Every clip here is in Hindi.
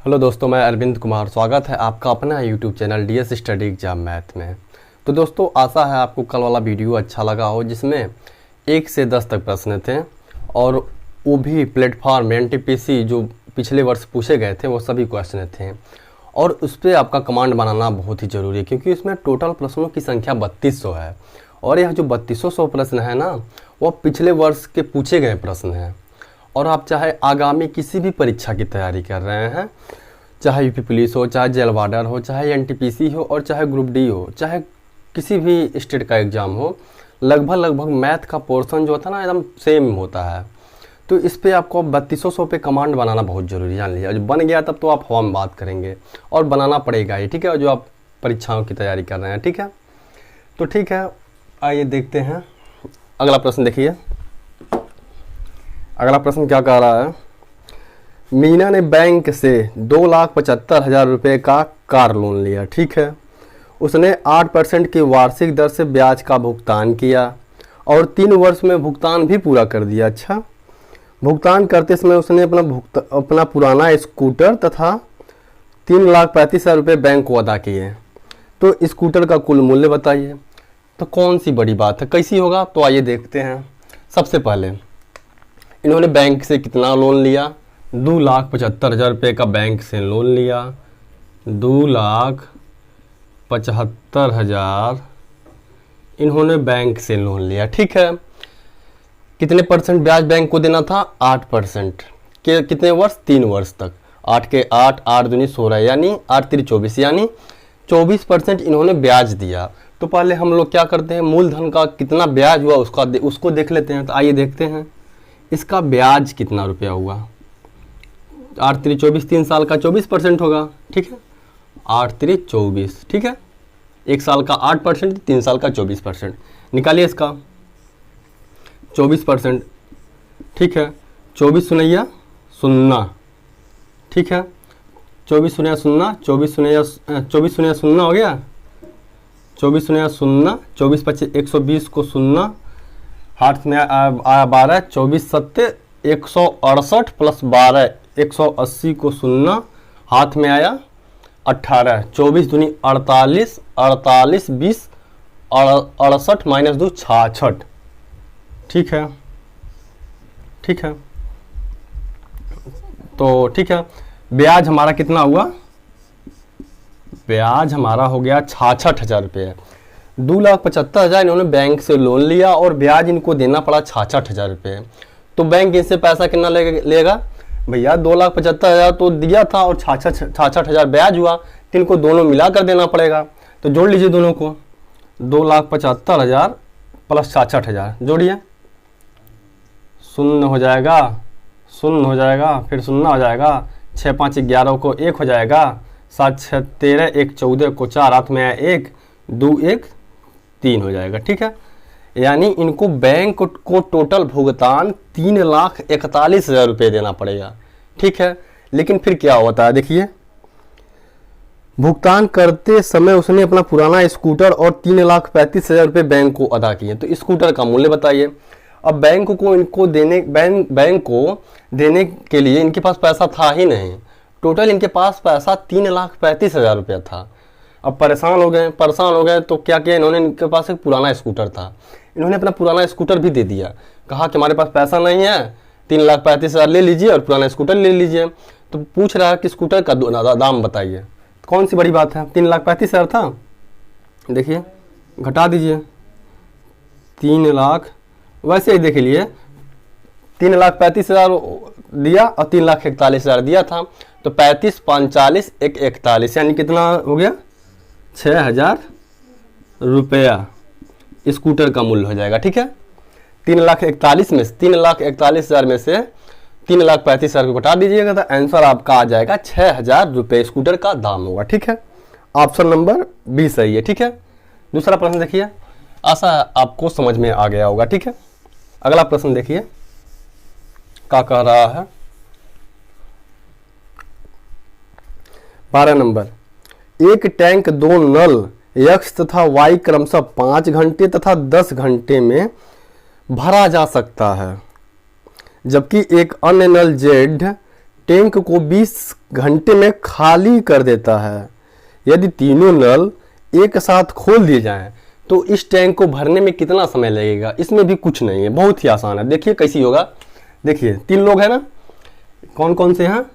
हेलो दोस्तों, मैं अरविंद कुमार। स्वागत है आपका अपना YouTube channel DS study exam math में। तो दोस्तों, आशा है आपको कल वाला वीडियो अच्छा लगा हो, जिसमें 1 से 10 तक प्रश्न थे और वो भी प्लेटफॉर्म एनटीपीसी जो पिछले वर्ष पूछे गए थे वो सभी क्वेश्चन थे। और उस पर आपका कमांड बनाना बहुत ही ज़रूरी है, क्योंकि इसमें टोटल प्रश्नों की संख्या 3200 है। और यह जो 3200 प्रश्न है ना, वो पिछले वर्ष के पूछे गए प्रश्न हैं। और आप चाहे आगामी किसी भी परीक्षा की तैयारी कर रहे हैं, चाहे यूपी पुलिस हो, चाहे जेल वार्डर हो, चाहे एनटीपीसी हो और चाहे ग्रुप डी हो, चाहे किसी भी स्टेट का एग्ज़ाम हो, लगभग मैथ का पोर्शन जो होता है ना, एकदम सेम होता है। तो इस पे आपको 3200 पे कमांड बनाना बहुत ज़रूरी है। जान लीजिए, जब बन गया तब तो आप हवा में बात करेंगे, और बनाना पड़ेगा ही, ठीक है, और जो आप परीक्षाओं की तैयारी कर रहे हैं, ठीक है। तो ठीक है, आइए देखते हैं अगला प्रश्न। देखिए अगला प्रश्न क्या कह रहा है। मीना ने बैंक से 2,75,000 रुपये का कार लोन लिया, ठीक है। उसने 8% की वार्षिक दर से ब्याज का भुगतान किया और 3 वर्ष में भुगतान भी पूरा कर दिया। अच्छा, भुगतान करते समय उसने अपना पुराना स्कूटर तथा 3,35,000 रुपये बैंक को अदा किए। तो स्कूटर का कुल मूल्य बताइए। तो कौन सी बड़ी बात है, कैसी होगा, तो आइए देखते हैं। सबसे पहले इन्होंने बैंक से कितना लोन लिया, 2,75,000 रुपये का बैंक से लोन लिया। 2,75,000 इन्होंने बैंक से लोन लिया, ठीक है। कितने परसेंट ब्याज बैंक को देना था, 8% के कितने वर्ष, 3 वर्ष तक। 8 के 8, 8 दूनी 16, यानी 8 3 24, यानी 24% इन्होंने ब्याज दिया। तो पहले हम लोग क्या करते हैं, मूलधन का कितना ब्याज हुआ उसको देख लेते हैं। तो आइए देखते हैं इसका ब्याज कितना रुपया हुआ। 8 3 24, 3 साल का 24% होगा, ठीक है। 8 3 24, ठीक है। 1 साल का 8%, 3 साल का 24%। निकालिए इसका 24%, ठीक है। 24 शून्य 0, ठीक है। 24 शून्य 0, 24 शून्य 0 हो गया। 24 शून्य 0, 24 25 120 को 0 हाथ में आया 12, 24 7 168 प्लस 12 180 को 0 हाथ में आया 18, 24 दूनी 48, 48 20 68 माइनस 2 66, ठीक है, ठीक है। तो ठीक है, ब्याज हमारा कितना हुआ, ब्याज हमारा हो गया 66,000 रुपये। 2,75,000 इन्होंने बैंक से लोन लिया और ब्याज इनको देना पड़ा 66,000 रुपये। तो बैंक इनसे पैसा कितना लेगा भैया, 2,75,000 तो दिया था और 66,000 ब्याज हुआ, तो इनको दोनों मिला कर देना पड़ेगा। तो जोड़ लीजिए दोनों को, 2,75,000 प्लस 66,000 जोड़िए, 0 हो जाएगा, 0 हो जाएगा, फिर 0 हो जाएगा, 6 5 11 को 1 हो जाएगा, 7 6 13 1 14 को 4 हाथ में आया 1 2 1 3 हो जाएगा, ठीक है। यानी इनको बैंक को टोटल भुगतान 3,41,000 रुपये देना पड़ेगा, ठीक है। लेकिन फिर क्या होता है, देखिए भुगतान करते समय उसने अपना पुराना स्कूटर और 3,35,000 रुपये बैंक को अदा किए। तो स्कूटर का मूल्य बताइए। अब बैंक को देने के लिए इनके पास पैसा था ही नहीं। टोटल इनके पास पैसा 3,35,000 रुपया था। अब परेशान हो गए तो क्या किया इन्होंने, इनके पास एक पुराना स्कूटर था, इन्होंने अपना पुराना स्कूटर भी दे दिया। कहा कि हमारे पास पैसा नहीं है, 3,35,000 ले लीजिए और पुराना स्कूटर ले लीजिए। तो पूछ रहा है कि स्कूटर का दाम बताइए। कौन सी बड़ी बात है, 3,35,000 था, देखिए घटा दीजिए 3 लाख, वैसे ही देख लिए 3,35,000 दिया और 3,41,000 दिया था। तो 35 45 1 41, यानी कितना हो गया, 6,000 रुपया स्कूटर का मूल्य हो जाएगा, ठीक है। 3,41,000 में से 3,35,000 को घटा दीजिएगा तो आंसर आपका आ जाएगा 6,000 रुपये स्कूटर का दाम होगा, ठीक है। ऑप्शन नंबर बी सही है, ठीक है। दूसरा प्रश्न देखिए, आशा आपको समझ में आ गया होगा, ठीक है। अगला प्रश्न देखिए क्या कह रहा है। 12 नंबर, एक टैंक 2 नल X तथा Y क्रमशः 5 घंटे तथा 10 घंटे में भरा जा सकता है, जबकि एक अन्य नल Z टैंक को 20 घंटे में खाली कर देता है। यदि तीनों नल एक साथ खोल दिए जाएं तो इस टैंक को भरने में कितना समय लगेगा? इसमें भी कुछ नहीं है, बहुत ही आसान है। देखिए कैसी होगा। देखिए 3 लोग हैं ना, कौन कौन से हैं?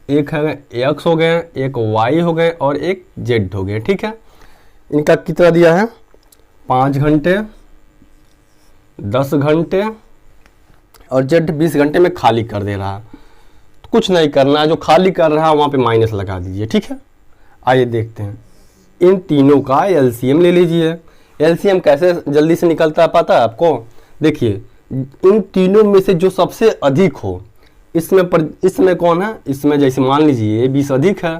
एक है एक्स हो गए, एक वाई हो गए और एक जेड हो गए। ठीक है, इनका कितना दिया है? 5 घंटे, 10 घंटे और जेड 20 घंटे में खाली कर दे रहा है। तो कुछ नहीं करना है, जो खाली कर रहा है वहाँ पे माइनस लगा दीजिए। ठीक है, आइए देखते हैं। इन तीनों का एलसीएम ले लीजिए। एलसीएम कैसे जल्दी से निकलता है पता है आपको? देखिए इन तीनों में से जो सबसे अधिक हो, इसमें कौन है? इसमें जैसे मान लीजिए 20 अधिक है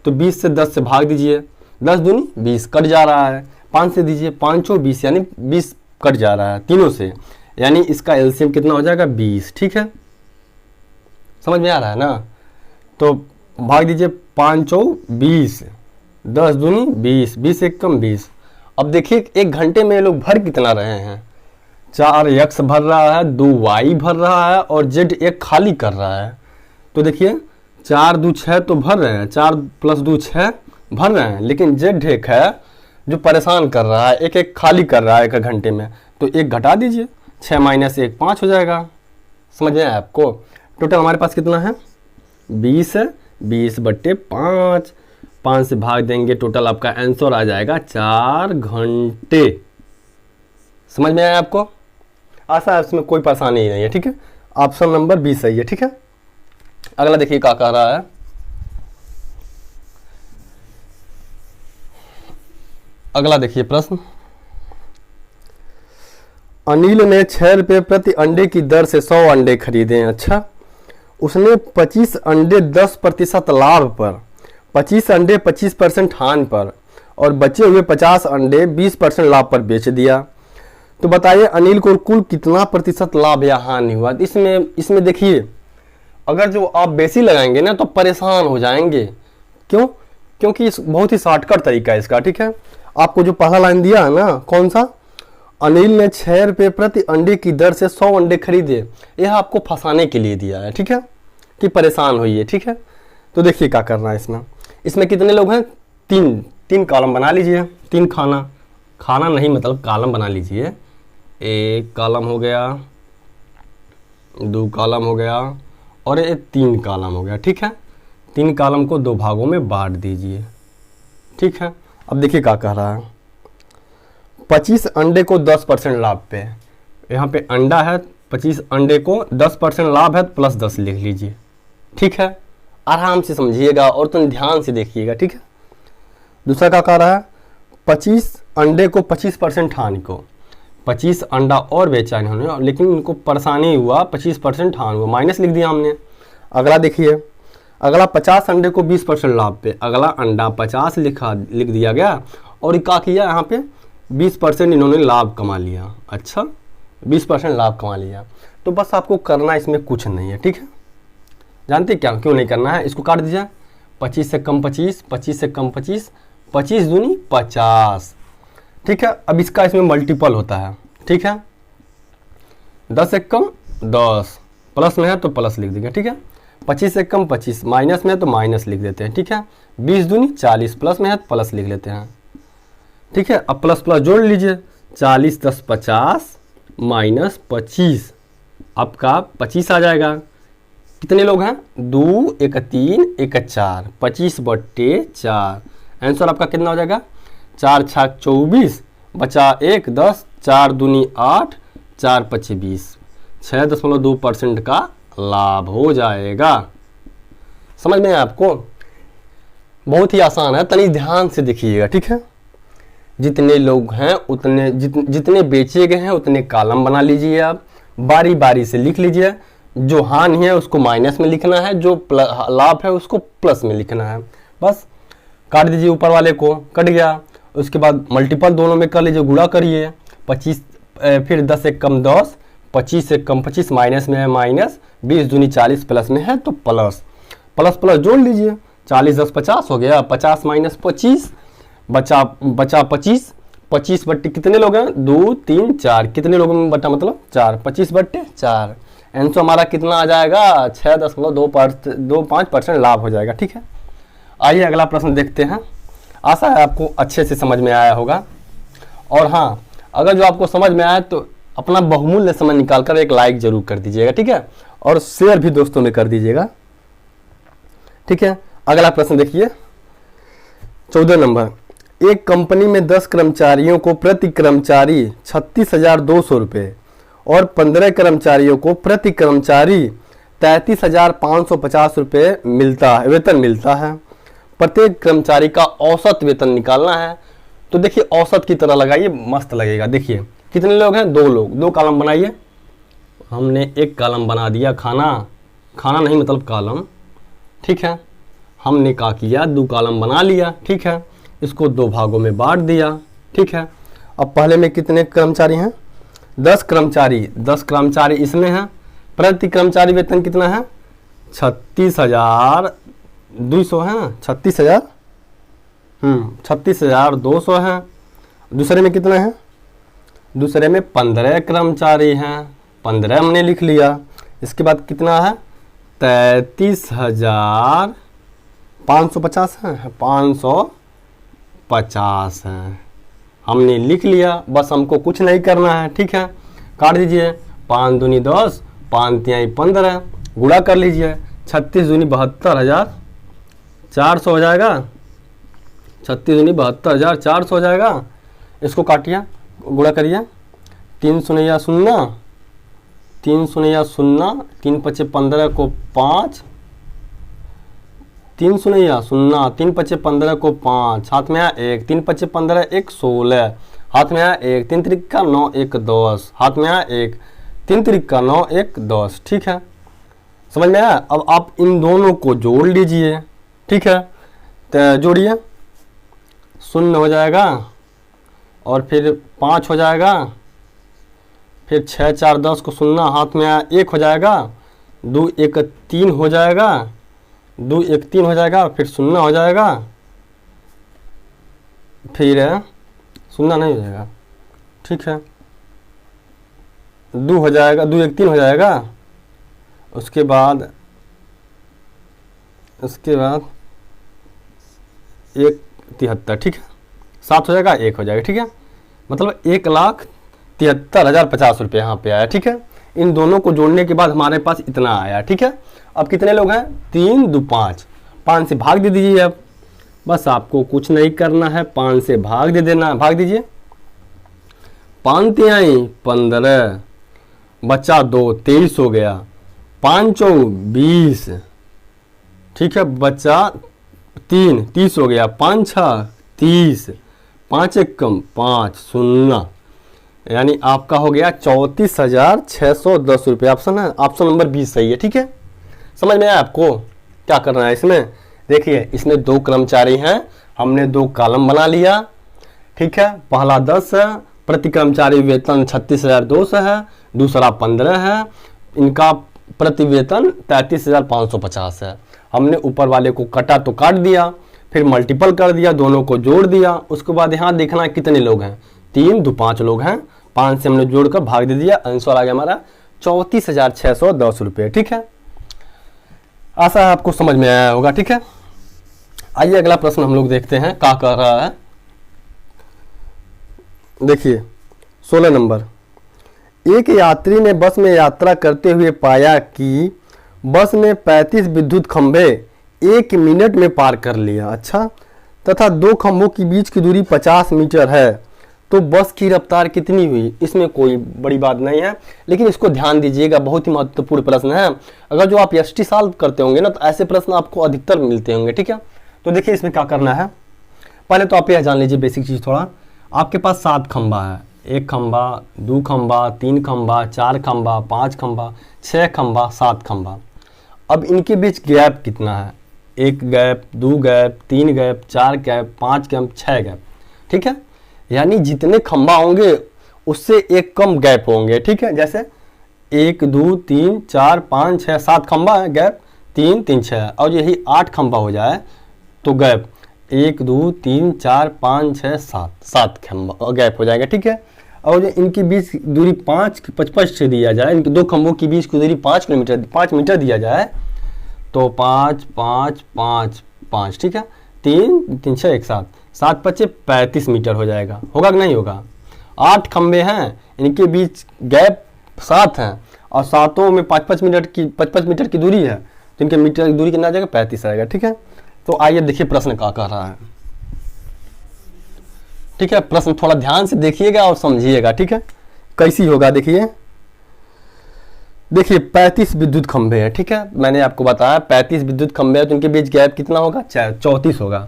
तो 20 से 10 से भाग दीजिए, 10 दूनी 20 कट जा रहा है, 5 से दीजिए, 5 चौ 20 यानी 20 कट जा रहा है तीनों से, यानी इसका एलसीएम कितना हो जाएगा? 20। ठीक है, समझ में आ रहा है ना? तो भाग दीजिए, 5 चौ 20, 10 दूनी 20, 20 एक कम 20। अब देखिए 1 घंटे में ये लोग भर कितना रहे हैं? 4 एक्स भर रहा है, 2 वाई भर रहा है और जेड एक खाली कर रहा है। तो देखिए 4 2 6 तो भर रहे हैं, 4 + 2 6 भर रहे हैं, लेकिन जेड एक है जो परेशान कर रहा है, एक एक खाली कर रहा है 1 घंटे में। तो 1 घटा दीजिए, 6 - 1 5 हो जाएगा। समझ में आया आपको? टोटल हमारे पास कितना है? 20 है, 20/5, 5 से भाग देंगे, टोटल आपका आंसर आ जाएगा 4 घंटे। समझ में आया आपको? आशा है इसमें कोई परेशानी नहीं है। ठीक है, ऑप्शन नंबर 20 सही है। ठीक है, अगला देखिए क्या कह रहा है। अगला देखिए प्रश्न। अनिल ने 6 रुपये प्रति अंडे की दर से 100 अंडे खरीदे। अच्छा, उसने 25 अंडे 10% लाभ पर, 25 अंडे 25% हानि पर और बचे हुए 50 अंडे 20% लाभ पर बेच दिया। तो बताइए अनिल को कुल कितना प्रतिशत लाभ या हानि हुआ? इसमें देखिए, अगर जो आप बेसी लगाएंगे ना तो परेशान हो जाएंगे। क्यों? क्योंकि बहुत ही शॉर्टकट तरीका है इसका। ठीक है, आपको जो पहला लाइन दिया है ना, कौन सा? अनिल ने 6 रुपये प्रति अंडे की दर से 100 अंडे खरीदे, यह आपको फंसाने के लिए दिया है। ठीक है, कि परेशान होइए। ठीक है, तो देखिए क्या करना है इसमें कितने लोग हैं? 3 कॉलम बना लीजिए। 3 खाना नहीं मतलब कॉलम बना लीजिए। 1 कॉलम हो गया, 2 कॉलम हो गया और ये 3 कॉलम हो गया। ठीक है, 3 कॉलम को 2 भागों में बांट दीजिए। ठीक है, अब देखिए क्या कह रहा है। 25 अंडे को 10% लाभ पे, यहाँ पे अंडा है, 25 अंडे को 10% लाभ है, +10 लिख लीजिए। ठीक है, आराम से समझिएगा और तुम ध्यान से देखिएगा। ठीक है, दूसरा क्या कह रहा है? 25 अंडे को 25% हानि को, 25 अंडा और बेचा इन्होंने, लेकिन इनको परेशानी हुआ, 25% हानि हुआ, माइनस लिख दिया हमने। अगला देखिए, अगला 50 अंडे को 20% लाभ पे, अगला अंडा 50 लिख दिया गया और क्या किया? यहाँ पे 20% इन्होंने लाभ कमा लिया। अच्छा, 20% लाभ कमा लिया। तो बस आपको करना इसमें कुछ नहीं है। ठीक है, जानते क्या क्यों नहीं करना है? इसको काट दीजिए, 25 से कम 25, 25 से कम 25, 25 दूनी 50। ठीक है, अब इसका इसमें मल्टीपल होता है। ठीक है, 10 से कम 10, प्लस में है तो प्लस लिख देंगे। ठीक है, 25 से कम 25, माइनस में है तो माइनस लिख देते हैं। ठीक है, 20 दूनी 40, प्लस में है तो प्लस लिख लेते हैं। ठीक है, अब प्लस प्लस जोड़ लीजिए, 40 10 50 - 25, आपका 25 आ जाएगा। कितने लोग हैं? 2 1 3 1 4, 25/4। आंसर आपका कितना हो जाएगा? 4 6 24, बचा 1 10, 4 दूनी 8, 4 5 20, 6.2% का लाभ हो जाएगा। समझ में आपको? बहुत ही आसान है, तनी ध्यान से देखिएगा। ठीक है, जितने लोग हैं उतने जितने बेचे गए हैं उतने कॉलम बना लीजिए। आप बारी बारी से लिख लीजिए। जो हानि है उसको माइनस में लिखना है, जो लाभ है उसको प्लस में लिखना है। बस काट दीजिए, ऊपर वाले को कट गया। उसके बाद मल्टीपल दोनों में कर लीजिए, गुणा करिए। 25 फिर 10 से कम 10, 25 से कम 25, माइनस में है माइनस, 20 दूनी 40, प्लस में है तो प्लस, प्लस प्लस जोड़ लीजिए। 40 10 50 हो गया, 50 - 25 बचा 25, 25 बट्टे कितने लोग हैं? 2 3 4, कितने लोगों में बटा मतलब 4, 25/4। आंसर हमारा कितना आ जाएगा, 6.25% लाभ हो जाएगा। ठीक है, आइए अगला प्रश्न देखते हैं। आशा है आपको अच्छे से समझ में आया होगा। और हाँ, अगर जो आपको समझ में आया तो अपना बहुमूल्य समय निकालकर एक लाइक जरूर कर दीजिएगा। ठीक है, और शेयर भी दोस्तों में कर दीजिएगा। ठीक है, अगला प्रश्न देखिए 14 नंबर। एक कंपनी में 10 कर्मचारियों को प्रति कर्मचारी 36,200 रुपये और 15 कर्मचारियों को प्रति कर्मचारी 33,550 रुपये वेतन मिलता है। प्रत्येक कर्मचारी का औसत वेतन निकालना है। तो देखिए औसत की तरह लगाइए, मस्त लगेगा। देखिए कितने लोग हैं, 2 लोग। 2 कॉलम बनाइए। हमने एक कॉलम बना दिया, खाना नहीं मतलब कॉलम। ठीक है, हमने क्या किया, 2 कॉलम बना लिया। ठीक है, इसको 2 भागों में बांट दिया। ठीक है, अब पहले में कितने कर्मचारी हैं, 10 कर्मचारी। 10 कर्मचारी इसमें हैं। प्रति कर्मचारी वेतन कितना है, 36,200 है ना, 36,200 है। दूसरे में कितना है, दूसरे में 15 कर्मचारी हैं। 15 हमने लिख लिया। इसके बाद कितना है, 33,550 है, 550 है। हमने लिख लिया, बस हमको कुछ नहीं करना है। ठीक है, काट दीजिए। 5 दूनी 10, 5 तिहाई 15, गुणा कर लीजिए। 36 दूनी 72,400 हो जाएगा। 36 दूनी 72,400 हो जाएगा। इसको काटिए, गुणा करिए। 3 शून्य 0, 3 शून्य 0, 3 पचे 15 को 5, 3 शून्य 0, 3 पचे 15 को 5, हाथ में आया 1, 3 पचे 15 1 16, हाथ में आया 1, 3 त्रिका 9 1 10, हाथ में आया 1, 3 त्रिका 9 1 10। ठीक है, समझ में आया। अब आप इन दोनों को जोड़ लीजिए। ठीक है, तो जोड़िए, 0 हो जाएगा और फिर 5 हो जाएगा, फिर 6 4 10 को 0, हाथ में आया 1 हो जाएगा, 2 1 3 हो जाएगा, 2 1 3 हो जाएगा, फिर 0 हो जाएगा, फिर 0 नहीं हो जाएगा। ठीक है, 2 हो जाएगा, 2 1 3 हो जाएगा। उसके बाद 173। ठीक है, 7 हो जाएगा, 1 हो जाएगा। ठीक है, मतलब 1,73,050 रुपये यहाँ पे आया। ठीक है, इन दोनों को जोड़ने के बाद हमारे पास इतना आया। ठीक है, अब कितने लोग हैं, 3 2 5, 5 से भाग दे दीजिए। अब बस आपको कुछ नहीं करना है, 5 से भाग दे देना, भाग दीजिए। 5 तिहाई 15, बचा 2, 23 हो गया। 5 चौ 20, ठीक है, बचा 3, 30 हो गया। 5 6 30, 5 1 कम 5 0, यानी आपका हो गया 34,610 रुपये। ऑप्शन है, ऑप्शन नंबर 20 सही है। ठीक है, समझ में आया आपको क्या करना है इसमें। देखिए इसमें 2 कर्मचारी हैं, हमने 2 कॉलम बना लिया। ठीक है, पहला 10 है, प्रति कर्मचारी वेतन 36,200 है, दूसरा 15 है, इनका प्रति वेतन 33,550 है। हमने ऊपर वाले को कटा तो काट दिया, फिर मल्टीपल कर दिया, दोनों को जोड़ दिया। उसके बाद यहाँ देखना है कितने लोग हैं, 3 2 5 लोग हैं। 5 से हमने जोड़कर भाग दे दिया, आंसर आ गया हमारा 34,610 रुपये। ठीक है, आशा है आपको समझ में आया होगा। ठीक है, आइए अगला प्रश्न हम लोग देखते हैं क्या कह रहा है। देखिए 16 नंबर। एक यात्री ने बस में यात्रा करते हुए पाया कि बस ने 35 विद्युत खंभे 1 मिनट में पार कर लिया। अच्छा, तथा 2 खंभों के बीच की दूरी 50 मीटर है, तो बस की रफ्तार कितनी हुई। इसमें कोई बड़ी बात नहीं है, लेकिन इसको ध्यान दीजिएगा, बहुत ही महत्वपूर्ण प्रश्न है। अगर जो आप एसटी सॉल्व करते होंगे ना, तो ऐसे प्रश्न आपको अधिकतर मिलते होंगे। ठीक है, तो देखिए इसमें क्या करना है। पहले तो आप यह जान लीजिए बेसिक चीज़ थोड़ा। आपके पास 7 खंभा है, 1 खंभा 2 खंभा 3 खंभा 4 खंभा 5 खंभा 6 खंभा 7 खंभा। अब इनके बीच गैप कितना है, 1 gap 2 gap 3 gap 4 gap 5 gap 6 gap. ठीक है, यानी जितने खंभा होंगे उससे 1 कम गैप होंगे। ठीक है, जैसे 1 2 3 4 5 6 7 खंभा है, गैप 3 3 6, और यही 8 खंभा हो जाए तो गैप 1 2 3 4 5 6 7 खंभा गैप हो जाएगा। ठीक है, और इनके बीच दूरी 5 से दिया जाए, इनके दो खंभों के बीच की दूरी 5 मीटर दिया जाए तो 5 5 5 5, ठीक है, 3 3 6 1 7 7 5 35 मीटर हो जाएगा। होगा कि नहीं होगा? 8 खंभे हैं, इनके बीच गैप 7 हैं और सातों में 5 मीटर की दूरी है, तो इनके मीटर की दूरी कितना आ जाएगा? 35 आएगा। ठीक है, तो आइए देखिए प्रश्न क्या कह रहा है। ठीक है, प्रश्न थोड़ा ध्यान से देखिएगा और समझिएगा। ठीक है, कैसी होगा देखिए। 35 विद्युत खंभे हैं। ठीक है, मैंने आपको बताया 35 विद्युत खंभे हैं, तो इनके बीच गैप कितना होगा? 34 होगा।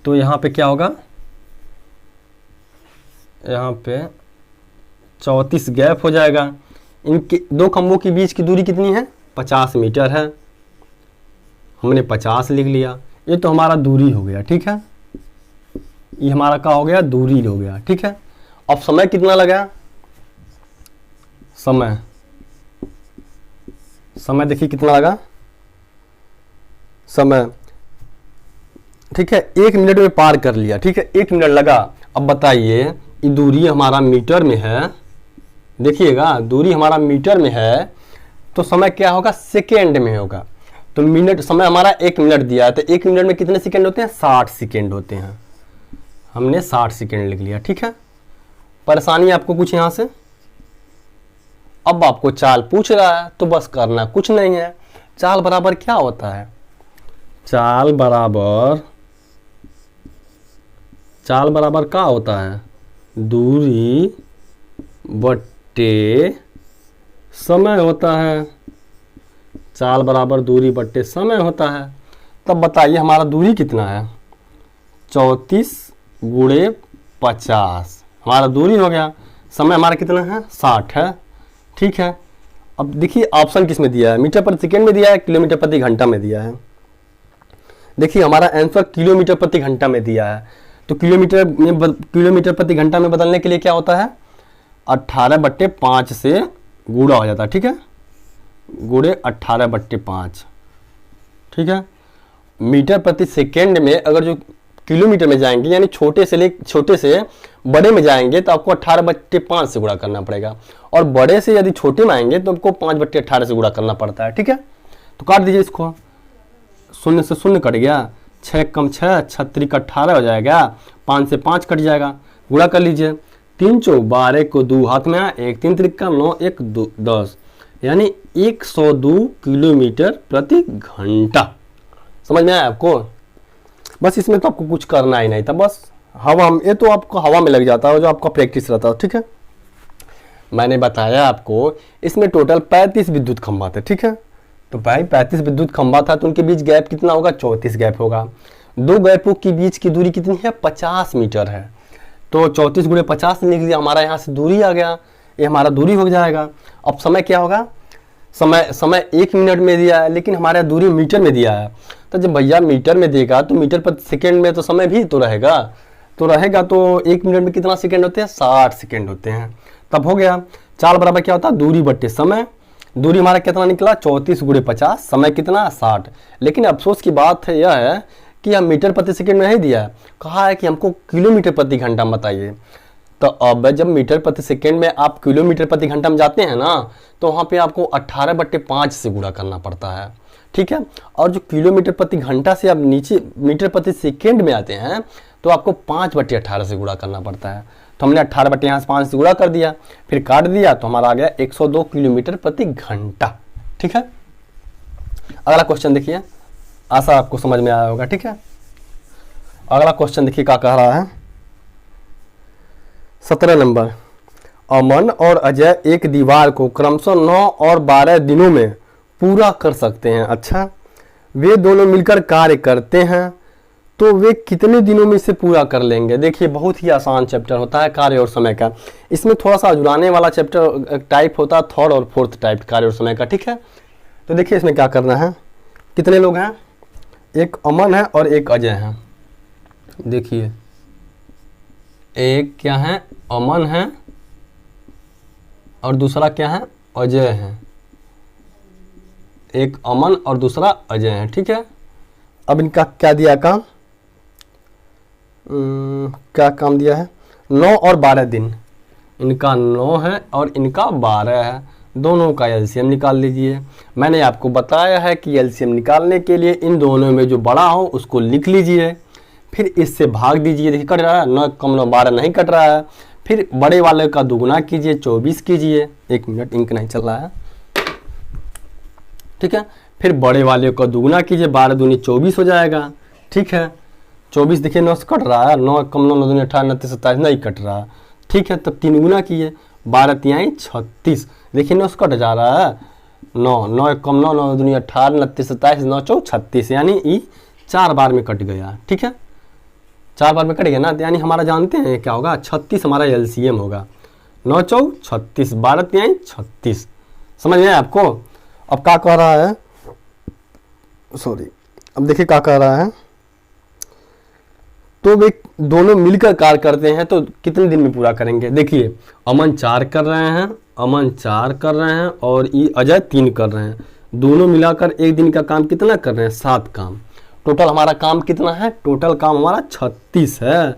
तो यहाँ पे क्या होगा? यहाँ पे 34 गैप हो जाएगा। इनके दो खंभों के बीच की दूरी कितनी है? 50 मीटर है। हमने 50 लिख लिया, ये तो हमारा दूरी हो गया। ठीक है, ये हमारा क्या हो गया? दूरी हो गया। ठीक है, अब समय कितना लगा? समय देखिए कितना लगा समय। ठीक है, 1 मिनट में पार कर लिया। ठीक है, 1 मिनट लगा। अब बताइए, ये दूरी हमारा मीटर में है, देखिएगा दूरी हमारा मीटर में है, तो समय क्या होगा? सेकेंड में होगा। तो मिनट, समय हमारा 1 मिनट दिया है, तो 1 मिनट में कितने सेकेंड होते हैं? 60 सेकेंड होते हैं। हमने 60 सेकेंड लिख लिया। ठीक है, परेशानी आपको कुछ यहां से? अब आपको चाल पूछ रहा है तो बस करना कुछ नहीं है। चाल बराबर क्या होता है? चाल बराबर क्या होता है? दूरी बट्टे समय होता है। चाल बराबर दूरी बट्टे समय होता है। तब बताइए हमारा दूरी कितना है? 34 गुणे 50 हमारा दूरी हो गया। समय हमारा कितना है? 60 है। ठीक है, अब देखिए ऑप्शन किस में दिया है? मीटर प्रति सेकेंड में दिया है, किलोमीटर प्रति घंटा में दिया है। देखिए हमारा आंसर किलोमीटर प्रति घंटा में दिया है, तो किलोमीटर प्रति घंटा में बदलने के लिए क्या होता है? 18/5 से गुणा हो जाता है। ठीक है, गुणे 18/5। ठीक है, मीटर प्रति सेकेंड में अगर जो किलोमीटर में जाएंगे, यानी छोटे से बड़े में जाएंगे, तो आपको 18/5 से गुणा करना पड़ेगा, और बड़े से यदि छोटे में आएंगे तो आपको 5/18 से गुणा करना पड़ता है। ठीक है, तो काट दीजिए इसको। 0 से 0 कट गया, 6 कम 6, 6 18 हो जाएगा, 5 से 5 कट जाएगा, गुणा कर लीजिए। 3 चौक 12 को 2 हाथ में आया, 1 3 त्रिका 9 1 2 10, यानी 102 किलोमीटर प्रति घंटा। समझ में आया आपको? बस इसमें तो आपको कुछ करना ही नहीं था, बस हवा में, ये तो आपको हवा में लग जाता है जो आपका प्रैक्टिस रहता है। ठीक है, मैंने बताया आपको इसमें टोटल 35 विद्युत खंभा थे। ठीक है, तो भाई 35 विद्युत खंभा था, तो उनके बीच गैप कितना होगा? 34 गैप होगा। दो गैपों के बीच की दूरी कितनी है? 50 मीटर है। तो 34 गुणे 50 लिख दिया, हमारा यहाँ से दूरी आ गया, ये हमारा दूरी हो जाएगा। अब समय क्या होगा? समय 1 मिनट में दिया है, लेकिन हमारा दूरी मीटर में दिया है, तो जब भैया मीटर में देगा तो मीटर प्रति सेकेंड में तो समय भी तो रहेगा, तो 1 मिनट में कितना सेकेंड होते हैं? 60 सेकेंड होते हैं। तब हो गया। चाल बराबर क्या होता है? दूरी बट्टे समय। दूरी हमारा कितना निकला? 34 गुणे 50, समय कितना? 60। लेकिन अफसोस की बात है यह है कि हम मीटर प्रति सेकेंड में नहीं दिया है, कहा है कि हमको किलोमीटर प्रति घंटा में बताइए। तो अब जब मीटर प्रति सेकेंड में आप किलोमीटर प्रति घंटा में जाते हैं ना, तो वहाँ पे आपको 18/5 से गुणा करना पड़ता है। ठीक है, और जो किलोमीटर प्रति घंटा से आप नीचे मीटर प्रति सेकेंड में आते हैं, तो आपको 5/18 से गुणा करना पड़ता है। तो हमने 18/5 से गुणा कर दिया, फिर काट दिया, तो हमारा आ गया 102 किलोमीटर प्रति घंटा। ठीक है, अगला क्वेश्चन देखिए, आशा आपको समझ में आया होगा। ठीक है, अगला क्वेश्चन देखिए क्या कह रहा है। 17 नंबर, अमन और अजय एक दीवार को क्रमशः 9 और 12 दिनों में पूरा कर सकते हैं। अच्छा, वे दोनों मिलकर कार्य करते हैं, तो वे कितने दिनों में इसे पूरा कर लेंगे? देखिए बहुत ही आसान चैप्टर होता है कार्य और समय का। इसमें थोड़ा सा जुड़ाने वाला चैप्टर टाइप होता है 3rd और 4th टाइप कार्य और समय का। ठीक है, तो देखिए इसमें क्या करना है। कितने लोग हैं? एक अमन है और एक अजय है। देखिए एक क्या है? अमन है, और दूसरा क्या है? अजय है। एक अमन और दूसरा अजय है। ठीक है, अब इनका क्या दिया काम? क्या काम दिया है? 9 और 12 दिन। इनका 9 है और इनका 12 है, दोनों का एलसीएम निकाल लीजिए। मैंने आपको बताया है कि एलसीएम निकालने के लिए इन दोनों में जो बड़ा हो उसको लिख लीजिए, फिर इससे भाग दीजिए। देखिए कट रहा है, 9 कम 9 12 नहीं कट रहा है। फिर बड़े वाले का दुगुना कीजिए, 24 कीजिए। 1 मिनट, इंक नहीं चल रहा है, ठीक है। फिर बड़े वाले का दुगुना कीजिए, 12 दूनी 24 हो जाएगा, ठीक है। 24 देखिए 9 से कट रहा है, 9 कम 9 9 दूनी 18 29 27 नहीं कट रहा, ठीक है। तब 3 गुना कीजिए, 12 तिहाई 36, देखिए 9 से कट जा रहा है, 9 9 कम 9 9 दूनी 18 29 27 9 4 36, यानी ये 4 बार में कट गया, ठीक है। 4 बार में कट गया ना, यानी हमारा जानते हैं क्या होगा, 36 हमारा एलसीएम होगा। 9 4 36, 12 तिहाई 36, समझ में आया आपको। अब क्या कह रहा है, सॉरी, अब देखिए क्या कह रहा है, तो वे दोनों मिलकर कार्य करते हैं तो कितने दिन में पूरा करेंगे। देखिए अमन 4 कर रहे हैं, अमन 4 कर रहे हैं और ये अजय 3 कर रहे हैं, दोनों मिलाकर एक दिन का काम कितना कर रहे हैं, 7 काम। टोटल हमारा काम कितना है, टोटल काम हमारा 36 है।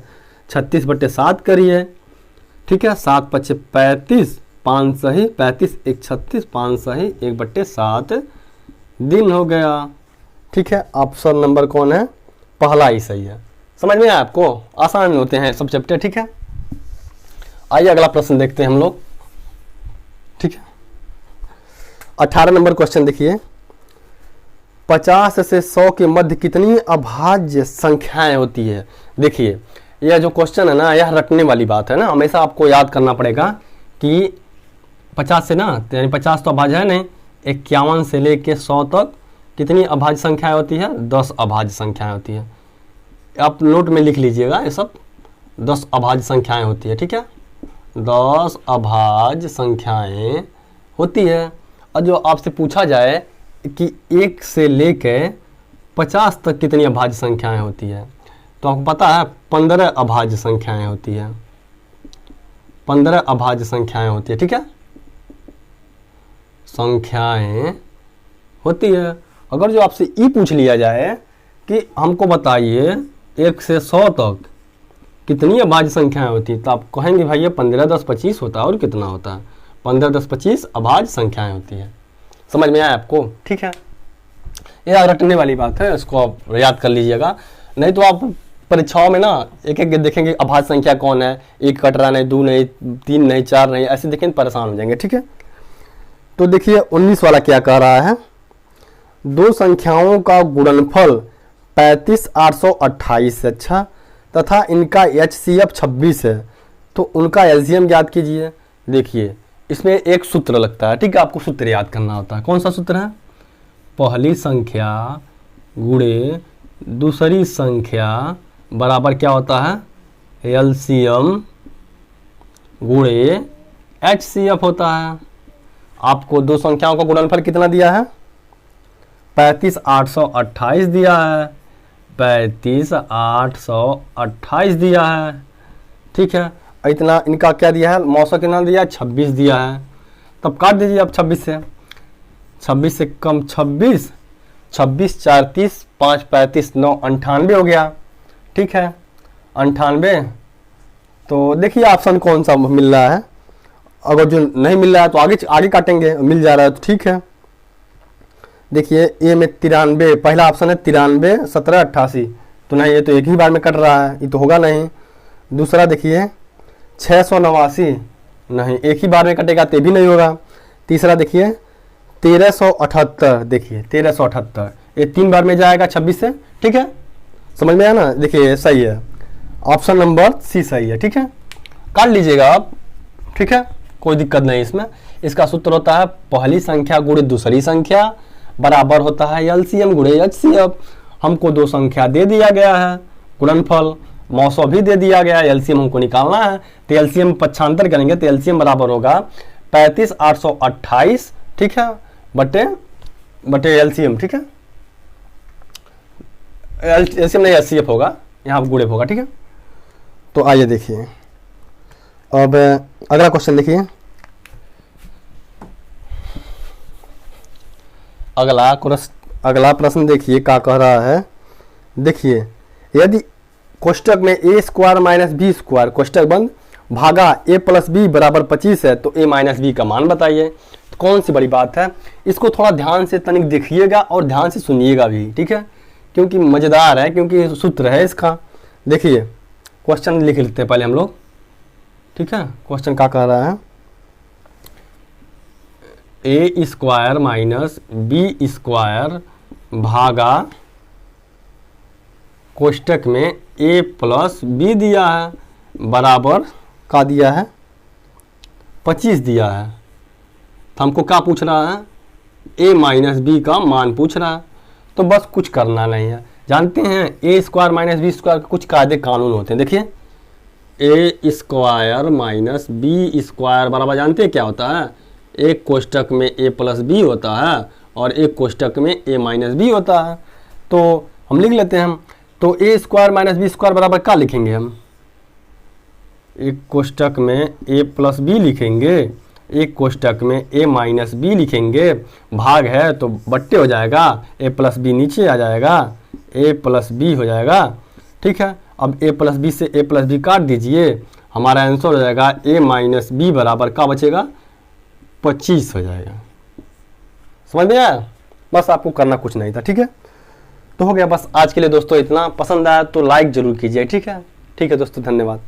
36/7 करिए, ठीक है। 7 5 35, 5 सही 35, 1 36, 5 सही 1/7 दिन हो गया, ठीक है। ऑप्शन नंबर कौन है, पहला ही सही है। समझ में आया आपको, आसान होते हैं सब चैप्टर, ठीक है। आइए अगला प्रश्न देखते हैं हम लोग, ठीक है। 18 नंबर क्वेश्चन देखिए, 50 से 100 के मध्य कितनी अभाज्य संख्याएं होती है। देखिए यह जो क्वेश्चन है ना, यह रटने वाली बात है ना, हमेशा आपको याद करना पड़ेगा कि 50 से ना, यानी 50 तो अभाज्य है नहीं, 51 से लेके 100 तक कितनी अभाज्य संख्याएं होती है, 10 अभाज्य संख्याएं होती है। आप नोट में लिख लीजिएगा, ये सब 10 अभाज्य संख्याएं होती है, ठीक है। 10 अभाज्य संख्याएं होती है। और जो आपसे पूछा जाए कि 1 से लेके 50 तक कितनी अभाज्य संख्याएं होती है, तो आपको पता है 15 अभाज्य संख्याएं होती है, 15 अभाज्य संख्याएं होती है, ठीक है। संख्याएं होती है। अगर जो आपसे ये पूछ लिया जाए कि हमको बताइए 1 से 100 तक कितनी अभाज्य संख्याएं होती है, तो आप कहेंगे भाई ये 15 10 25 होता है, और कितना होता है, 15 10 25 अभाज्य संख्याएं होती है। समझ में आया आपको, ठीक है। ये रटने वाली बात है, इसको आप याद कर लीजिएगा, नहीं तो आप परीक्षाओं में ना एक एक देखेंगे अभाज्य संख्या कौन है, 1 कट रहा नहीं, 2 नहीं, 3 नहीं, 4 नहीं, ऐसे देखेंगे परेशान हो जाएंगे, ठीक है। तो देखिए 19 वाला क्या कह रहा है, दो संख्याओं का गुणनफल 35 828 से अच्छा तथा इनका HCF 26 है, तो उनका एलसीएम याद कीजिए। देखिए इसमें एक सूत्र लगता है, ठीक है, आपको सूत्र याद करना होता है। कौन सा सूत्र है, पहली संख्या गुणे दूसरी संख्या बराबर क्या होता है, एलसीएम गुणे HCF होता है। आपको दो संख्याओं का गुणनफल कितना दिया है, 35 828 दिया है, 35 828 दिया है, ठीक है। इतना इनका क्या दिया है, मौसा कितना दिया है, 26 दिया है। तब काट दीजिए अब 26 से, 26 से कम 26, 26 4 30, 5 35, 9 98 हो गया, ठीक है, 98। तो देखिए ऑप्शन कौन सा मिल रहा है, अगर जो नहीं मिल रहा है तो आगे काटेंगे, मिल जा रहा है तो ठीक है। देखिए ए में 93, पहला ऑप्शन है 93 17 88, तो नहीं, ये तो एक ही बार में कट रहा है, ये तो होगा नहीं। दूसरा देखिए 689, नहीं, एक ही बार में कटेगा तो भी नहीं होगा। तीसरा देखिए 1378, देखिए 1378, ये 3 बार में जाएगा 26 से, ठीक है। समझ में आया ना, देखिए सही है, ऑप्शन नंबर सी सही है, ठीक है। काट लीजिएगा आप, ठीक है, कोई दिक्कत नहीं इसमें। इसका सूत्र होता है पहली संख्या गुणे दूसरी संख्या बराबर होता है एलसीएम गुणे HCF। हमको दो संख्या दे दिया गया है, गुणनफल मौसो भी दे दिया गया है, एलसीएम हमको निकालना है, तो एलसीएम पक्षांतर करेंगे तो एलसीएम बराबर होगा 35 828, ठीक है, बटे एलसीएम, ठीक है। एलसीएम नहीं HCF होगा, यहाँ गुणे होगा, ठीक है। तो आइए देखिए अब अगला क्वेश्चन देखिए, अगला प्रश्न देखिए क्या कह रहा है। देखिए यदि कोष्टक में a² - b² कोष्टक बंद भागा a प्लस बी बराबर 25 है, तो a माइनस बी का मान बताइए। तो कौन सी बड़ी बात है, इसको थोड़ा ध्यान से तनिक देखिएगा और ध्यान से सुनिएगा भी, ठीक है, क्योंकि मज़ेदार है, क्योंकि सूत्र है इसका। देखिए क्वेश्चन लिख लेते हैं पहले हम लोग, ठीक है। क्वेश्चन क्या कह रहा है, ए स्क्वायर माइनस बी स्क्वायर भागा कोष्टक में a प्लस बी दिया है बराबर का दिया है 25 दिया है। तो हमको क्या पूछ रहा है, a माइनस बी का मान पूछ रहा है। तो बस कुछ करना नहीं है, जानते हैं ए स्क्वायर माइनस बी स्क्वायर के कुछ कायदे कानून होते हैं। देखिए ए स्क्वायर माइनस बी स्क्वायर बराबर जानते हैं क्या होता है, एक कोष्टक में a प्लस बी होता है और एक कोष्टक में a माइनस बी होता है। तो हम लिख लेते हैं, तो ए स्क्वायर माइनस बी स्क्वायर बराबर क्या लिखेंगे हम, एक कोष्टक में a प्लस बी लिखेंगे, एक कोष्टक में a माइनस बी लिखेंगे, भाग है तो बट्टे हो जाएगा, a प्लस बी नीचे आ जाएगा, a प्लस बी हो जाएगा, ठीक है। अब a प्लस बी से a प्लस बी काट दीजिए, हमारा आंसर हो जाएगा a माइनस बी बराबर क्या बचेगा, 25 हो जाएगा। समझ में आया, बस आपको करना कुछ नहीं था, ठीक है। तो हो गया बस आज के लिए दोस्तों इतना। पसंद आया तो लाइक जरूर कीजिए, ठीक है। ठीक है दोस्तों, धन्यवाद।